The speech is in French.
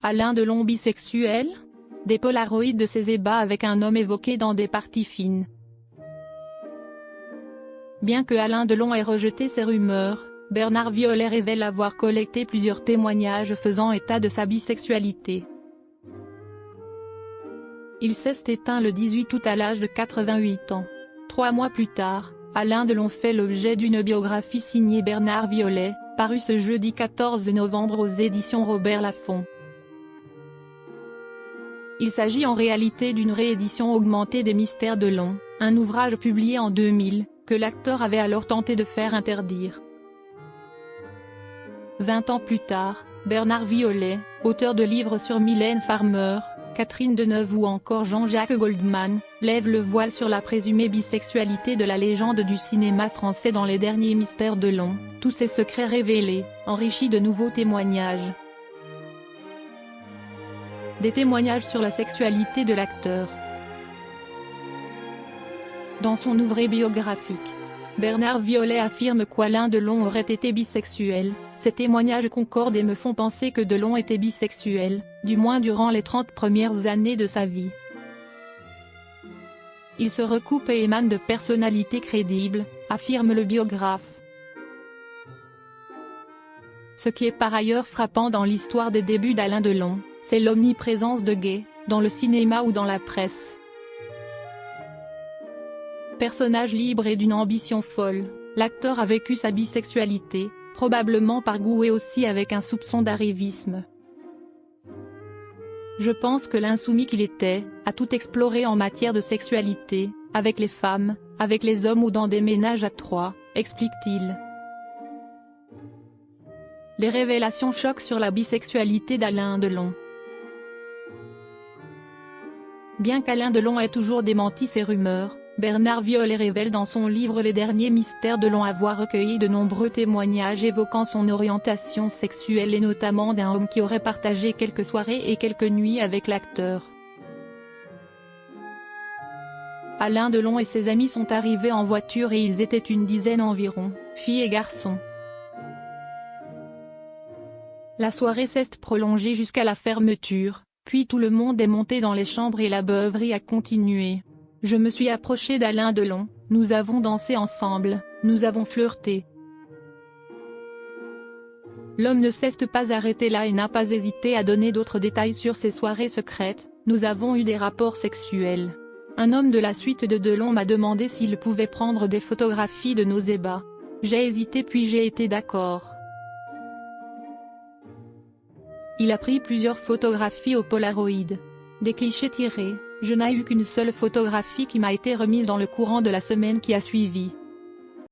Alain Delon bisexuel? Des polaroïds de ses ébats avec un homme évoqué dans des parties fines. Bien que Alain Delon ait rejeté ces rumeurs, Bernard Violet révèle avoir collecté plusieurs témoignages faisant état de sa bisexualité. Il s'est éteint le 18 août à l'âge de 88 ans. 3 mois plus tard, Alain Delon fait l'objet d'une biographie signée Bernard Violet, parue ce jeudi 14 novembre aux éditions Robert Laffont. Il s'agit en réalité d'une réédition augmentée des Mystères Delon, un ouvrage publié en 2000, que l'acteur avait alors tenté de faire interdire. 20 ans plus tard, Bernard Violet, auteur de livres sur Mylène Farmer, Catherine Deneuve ou encore Jean-Jacques Goldman, lève le voile sur la présumée bisexualité de la légende du cinéma français dans les derniers Mystères Delon, tous ses secrets révélés, enrichis de nouveaux témoignages. Des témoignages sur la sexualité de l'acteur. Dans son ouvrage biographique, Bernard Violet affirme qu'Alain Delon aurait été bisexuel. Ces témoignages concordent et me font penser que Delon était bisexuel, du moins durant les 30 premières années de sa vie. Il se recoupe et émane de personnalités crédibles, affirme le biographe. Ce qui est par ailleurs frappant dans l'histoire des débuts d'Alain Delon, c'est l'omniprésence de gays, dans le cinéma ou dans la presse. Personnage libre et d'une ambition folle, l'acteur a vécu sa bisexualité, probablement par goût et aussi avec un soupçon d'arrivisme. Je pense que l'insoumis qu'il était, a tout exploré en matière de sexualité, avec les femmes, avec les hommes ou dans des ménages à trois, explique-t-il. Les révélations choquent sur la bisexualité d'Alain Delon. Bien qu'Alain Delon ait toujours démenti ces rumeurs, Bernard Violet révèle dans son livre Les derniers Mystères Delon avoir recueilli de nombreux témoignages évoquant son orientation sexuelle et notamment d'un homme qui aurait partagé quelques soirées et quelques nuits avec l'acteur. Alain Delon et ses amis sont arrivés en voiture et ils étaient une dizaine environ, filles et garçons. La soirée s'est prolongée jusqu'à la fermeture, puis tout le monde est monté dans les chambres et la beuverie a continué. Je me suis approché d'Alain Delon, nous avons dansé ensemble, nous avons flirté. L'homme ne s'est pas arrêté là et n'a pas hésité à donner d'autres détails sur ses soirées secrètes, nous avons eu des rapports sexuels. Un homme de la suite de Delon m'a demandé s'il pouvait prendre des photographies de nos ébats. J'ai hésité puis j'ai été d'accord. Il a pris plusieurs photographies au Polaroid. Des clichés tirés, je n'ai eu qu'une seule photographie qui m'a été remise dans le courant de la semaine qui a suivi.